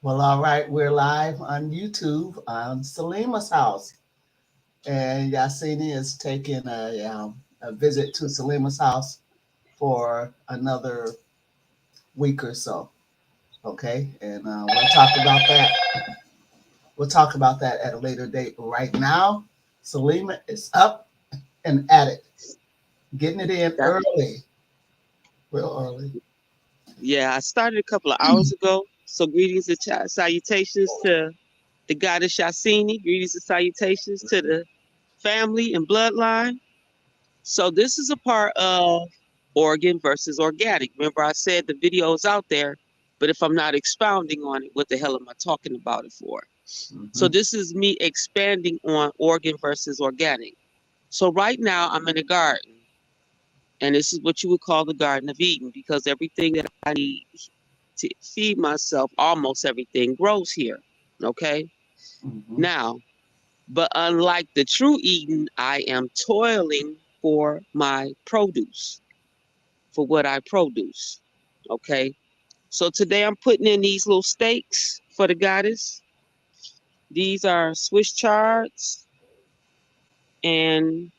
Well, all right, we're live on YouTube on Salima's house, and Yasini is taking a visit to Salima's house for another week or so. Okay, and we'll talk about that. We'll talk about that at a later date. But right now, Salima is up and at it, getting it in That, early, real early. yeah, I started a couple of hours ago. So greetings and salutations to the goddess Yasini. Greetings and salutations to the family and bloodline. So this is a part of organ versus organic. Remember, I said the video is out there, but if I'm not expounding on it, what the hell am I talking about it for? So Hmm. this is me expanding on organ versus organic. So right now I'm in a garden, and this is what you would call the Garden of Eden because everything that I need to feed myself, almost everything grows here. Okay. Hmm. Now, but unlike the true Eden, I am toiling for my produce, for what I produce. Okay. So today I'm putting in these little stakes for the goddess. These are Swiss chards, and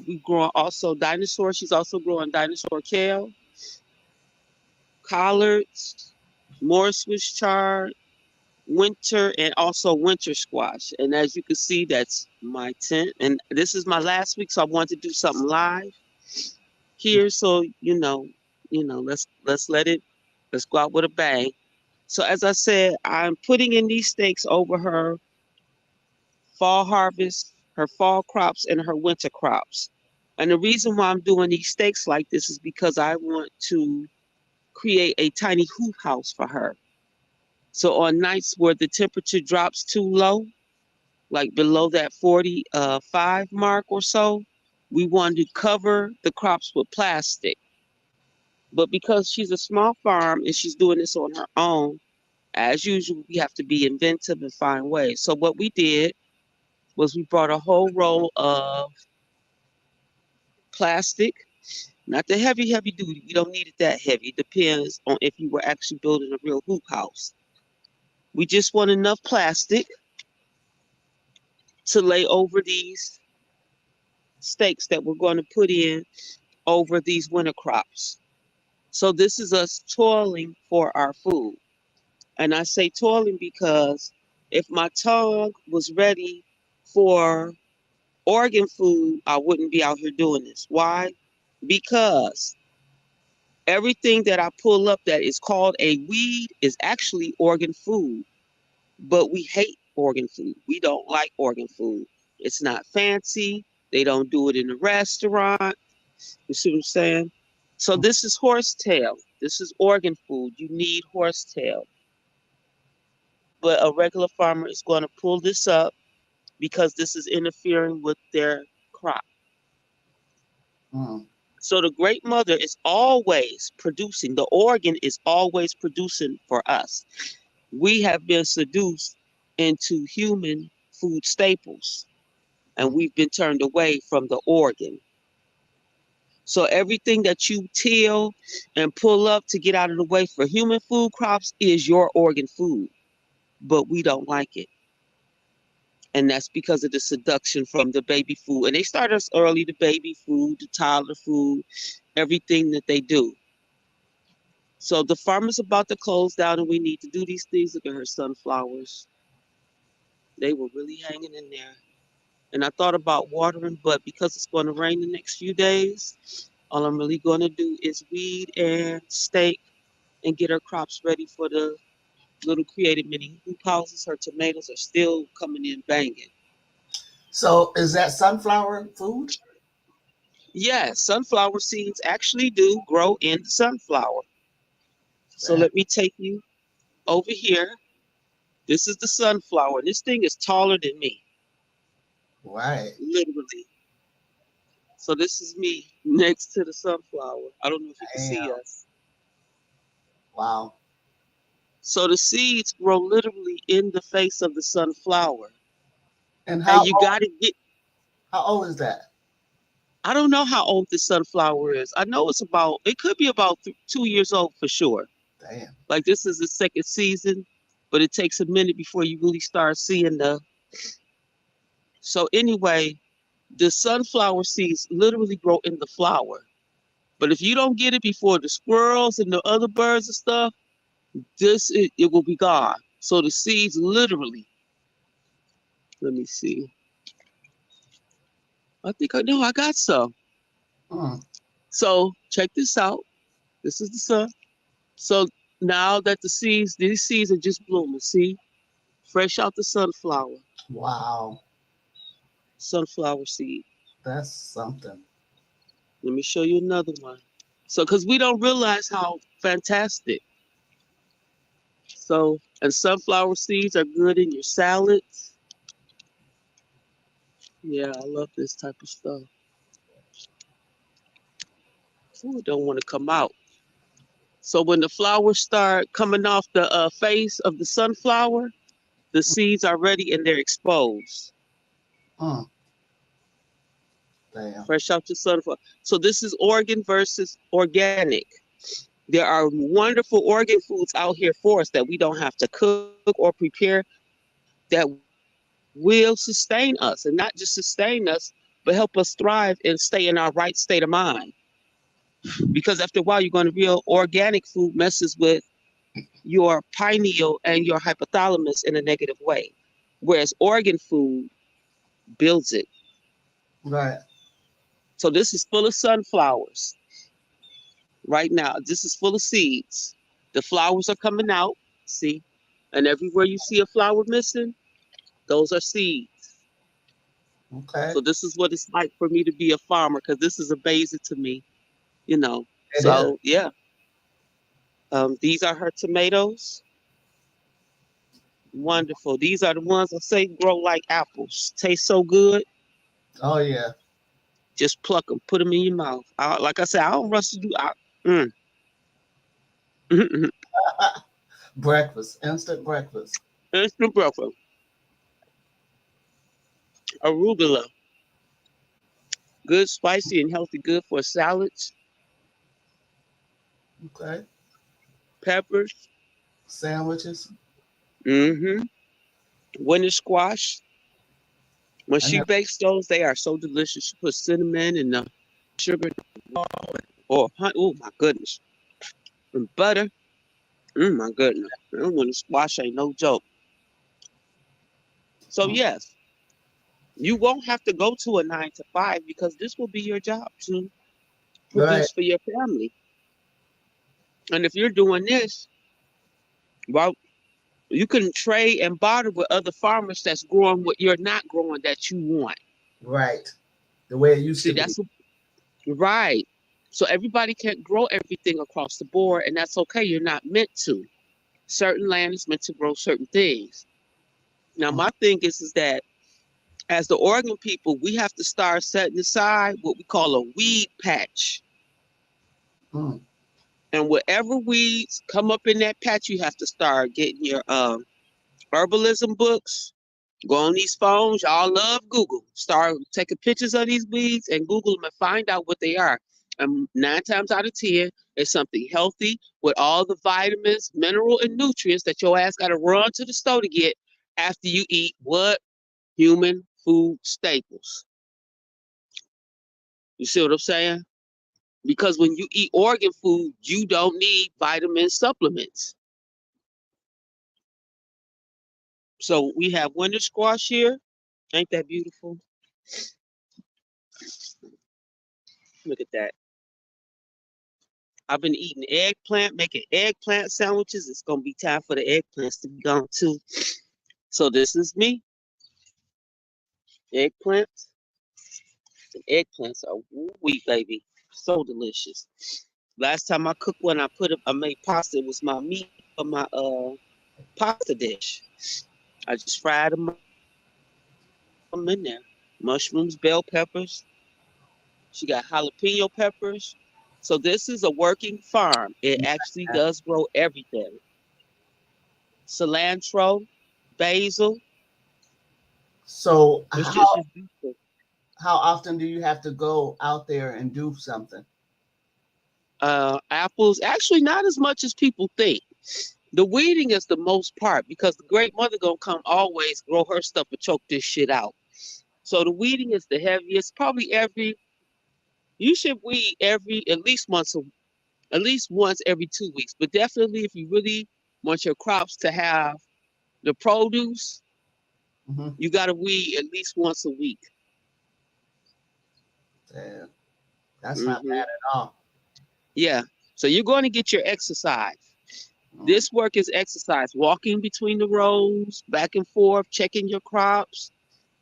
we grow also dinosaur. She's also growing dinosaur kale, collards, more Swiss chard, winter, and also winter squash. And as you can see, that's my tent. And this is my last week, so I wanted to do something live here. So let's let it let's go out with a bang. So as I said, I'm putting in these stakes over her fall harvest, her fall crops, and her winter crops. And the reason why I'm doing these stakes like this is because I want to create a tiny hoop house for her. So on nights where the temperature drops too low, like below that 45 mark or so, we want to cover the crops with plastic. But because she's a small farm and she's doing this on her own, as usual, we have to be inventive and find ways. So what we did was we brought a whole roll of plastic, not the heavy duty. We don't need it that heavy. It depends on if you were actually building a real hoop house. We just want enough plastic to lay over these stakes that we're going to put in over these winter crops. So this is us toiling for our food. And I say toiling because if my tongue was ready for organ food, I wouldn't be out here doing this. Why? Because everything that I pull up that is called a weed is actually organ food. But we hate organ food. We don't like organ food. It's not fancy. They don't do it in a restaurant. You see what I'm saying? So this is horsetail. This is organ food. You need horsetail. But a regular farmer is going to pull this up because this is interfering with their crop. Mm. So the great mother is always producing. The organ is always producing for us. We have been seduced into human food staples, and we've been turned away from the organ. So everything that you till and pull up to get out of the way for human food crops is your organ food, but we don't like it. And that's because of the seduction from the baby food. And they start us early, the baby food, the toddler food, everything that they do. So the farmer's about to close down and we need to do these things. Look at her sunflowers. They were really hanging in there. And I thought about watering, but because it's going to rain the next few days, all I'm really going to do is weed and stake and get her crops ready for the little creative mini hoop houses. Her tomatoes are still coming in banging. So is that sunflower food? Yes, sunflower seeds actually do grow in the sunflower. So That, let me take you over here. This is the sunflower. This thing is taller than me, right. literally. So this is me next to the sunflower. I don't know if you can see Damn. us. Wow. So the seeds grow literally in the face of the sunflower. And And you got to get, how old is that? I don't know how old this sunflower is. I know it could be about 2 years old for sure. Damn. Like this is the second season, but it takes a minute before you really start seeing the. So anyway, the sunflower seeds literally grow in the flower. But if you don't get it before the squirrels and the other birds and stuff, it will be gone. So the seeds literally. Let me see. I think I know I got some. Mm. So check this out. This is the sun. So now that these seeds are just blooming. See, fresh out the Wow. sunflower seed. That's something. Let me show you another one. So, because we don't realize how fantastic. So, and sunflower seeds are good in your salads. Yeah, I love this type of stuff. Ooh, it don't want to come out. So when the flowers start coming off the face of the sunflower, the seeds are ready and they're exposed. Mm. Damn. Fresh out the sunflower. So this is organ versus organic. There are wonderful organ foods out here for us that we don't have to cook or prepare that will sustain us, and not just sustain us, but help us thrive and stay in our right state of mind. Because after a while, you're going to real organic food messes with your pineal and your hypothalamus in a negative way, whereas organ food builds it. Right. So this is full of sunflowers right now. This is full of seeds. The flowers are coming out. See, and everywhere you see a flower missing, those are seeds. Okay. So this is what it's like for me to be a farmer because this is amazing to me, you know. It is. So yeah, these are her tomatoes. Wonderful. These are the ones I say grow like apples. Taste so good. Oh yeah. Just pluck them, put them in your mouth. Like I said, I don't rush to do. Mm, Breakfast. Instant breakfast. instant breakfast. Arugula, good, spicy, and healthy. Good for salads. Okay. Peppers. Sandwiches. Mm-hmm. Winter squash. When I she never. bakes those, they are so delicious. She puts cinnamon and sugar. Oh, oh my goodness. And butter. My goodness. Winter squash ain't no joke. So Mm. yes, you won't have to go to a 9 to 5 because this will be your job to Right. produce for your family. And if you're doing this, well, you can trade and barter with other farmers that's growing what you're not growing that you want. Right. The way it used See, to be. that's right. So everybody can't grow everything across the board, and that's okay. You're not meant to. Certain land is meant to grow certain things. Now, Mm. my thing is that as the Oregon people, we have to start setting aside what we call a weed patch. Mm. And whatever weeds come up in that patch, you have to start getting your herbalism books. Go on these phones. Y'all love Google. Start taking pictures of these weeds and Google them and find out what they are. And 9 times out of 10, it's something healthy with all the vitamins, mineral, and nutrients that your ass got to run to the store to get after you eat what? Human food staples. You see what I'm saying? Because when you eat organ food, you don't need vitamin supplements. So we have winter squash here. Ain't that beautiful? Look at that. I've been eating eggplant, making eggplant sandwiches. It's gonna be time for the eggplants to be gone too. So this is me. Eggplants. And eggplants are wee baby. So delicious. Last time I cooked one, I made pasta. It was my meat for my pasta dish. I just fried them in there. Mushrooms, bell peppers. She got jalapeno peppers. So this is a working farm. It actually does grow everything. Cilantro, basil. So It's just beautiful. how often do you have to go out there and do something? Apples, actually not as much as people think. The weeding is the most part because the great mother gonna come always grow her stuff and choke this shit out. So the weeding is the heaviest. Probably you should weed every at least once every 2 weeks. But definitely if you really want your crops to have the produce, Hmm. you gotta weed at least once a week. Yeah, that's not hmm bad at all. Yeah. So you're going to get your exercise. Mm. This work is exercise, walking between the rows, back and forth, checking your crops,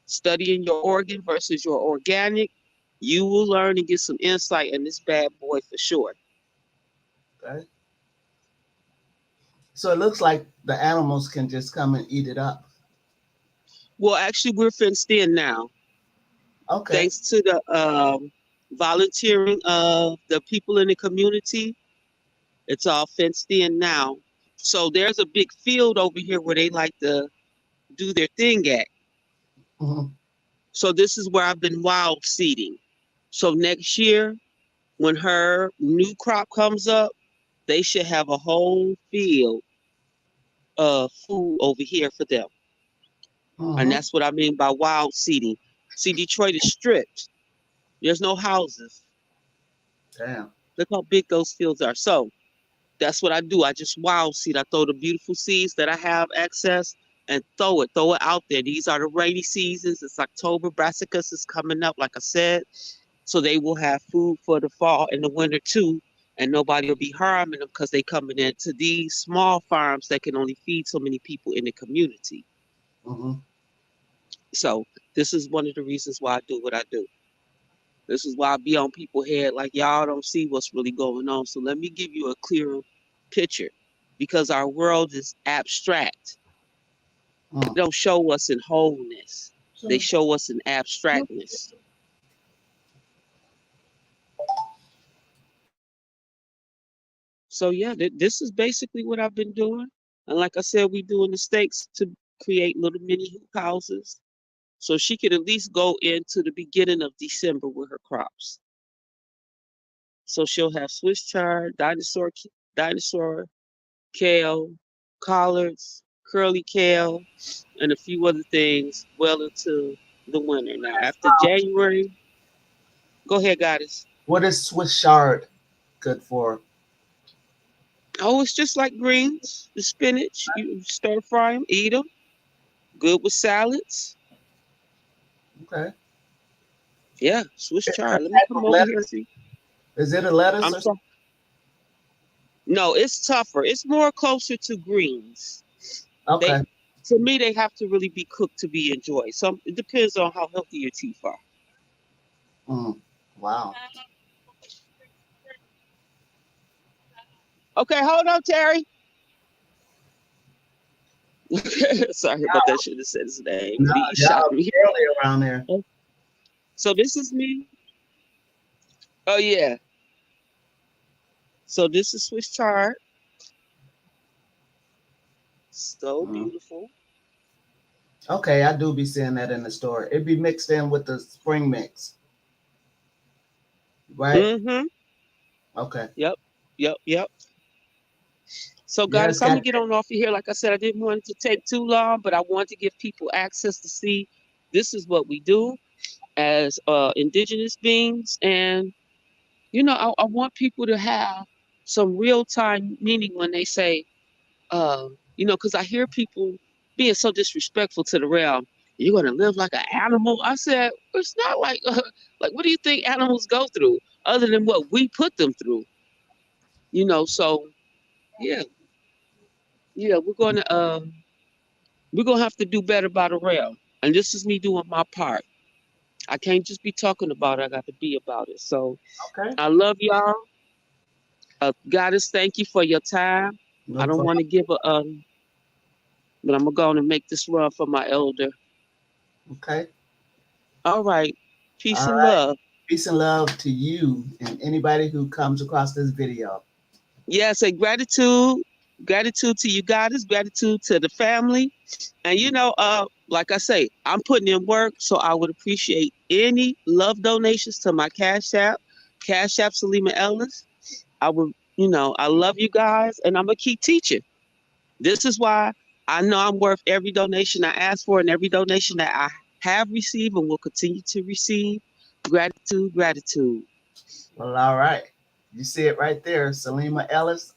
studying your organ versus your organic. You will learn and get some insight in this bad boy for sure. Okay. So it looks like the animals can just come and eat it up. Well, actually, we're fenced in now, Okay. thanks to the volunteering of the people in the community. It's all fenced in now. So there's a big field over here where they like to do their thing at. Hmm. So this is where I've been wild seeding. So next year, when her new crop comes up, they should have a whole field of food over here for them. And Hmm. that's what I mean by wild seeding. See, Detroit is stripped. There's no houses. Damn. Look how big those fields are. So that's what I do. I just wild seed. I throw the beautiful seeds that I have access and throw it out there. These are the rainy seasons. It's October. Brassicas is coming up, like I said. So they will have food for the fall and the winter too. And nobody will be harming them because they coming into these small farms that can only feed so many people in the community. Hmm. So this is one of the reasons why I do what I do. This is why I be on people's head like y'all don't see what's really going on. So let me give you a clearer picture because our world is abstract. They Mm. don't show us in wholeness. They show us in abstractness. So yeah, this is basically what I've been doing. And like I said, we doing the stakes to create little mini hoop houses. So she could at least go into the beginning of December with her crops. So she'll have Swiss chard, dinosaur kale, collards, curly kale, and a few other things well into the winter. Now, after January, go ahead, goddess. What is Swiss chard good for? Oh, it's just like greens, the spinach. You stir fry them, eat them. Good with salads. Okay. Yeah, Swiss Is it a chard. Let me type come of over here and lettuce? see. Is it a lettuce I'm or sorry. something? No, it's tougher. It's more closer to greens. They, Okay. to me, they have to really be cooked to be enjoyed. Some it depends on how healthy your teeth are. Mm. Wow. Okay, hold on, Terry. Sorry about that. Should have said his name, but No, he shot y'all me. early around there. So this is me. Oh yeah. So this is Swiss chard. So Mm. beautiful. Okay, I do be seeing that in the store. It be mixed in with the spring mix, right? Mm-hmm. Okay. Yep. Yep. So Yeah, goddess, it's I'm gonna got. get on off of here. Like I said, I didn't want it to take too long, but I want to give people access to see this is what we do as indigenous beings. And I want people to have some real time meaning when they say, because I hear people being so disrespectful to the realm. You're gonna live like an animal. I said, it's not like like what do you think animals go through other than what we put them through? So yeah, yeah, we're gonna have to do better by the realm. And this is me doing my part. I can't just be talking about it, I got to be about it. So Okay. I love y'all. Goddess, thank you for your time. I No don't problem. want to give but I'm gonna go on and make this run for my elder. Okay. All right. Peace All and right. love. Peace and love to you and anybody who comes across this video. Yeah, say gratitude. Gratitude to you, goddess. Gratitude to the family. And like I say, I'm putting in work, so I would appreciate any love donations to my Cash App, Salima Ellis. I would, I love you guys, and I'm gonna keep teaching. This is why I know I'm worth every donation I ask for and every donation that I have received and will continue to receive. Gratitude, gratitude. Well, all right. You see it right there. Salima Ellis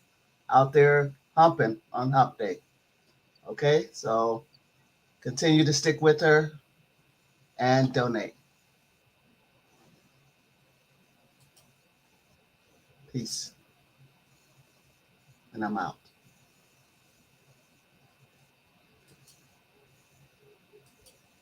out there humping on hump day. Okay, so continue to stick with her and donate. Peace. And I'm out.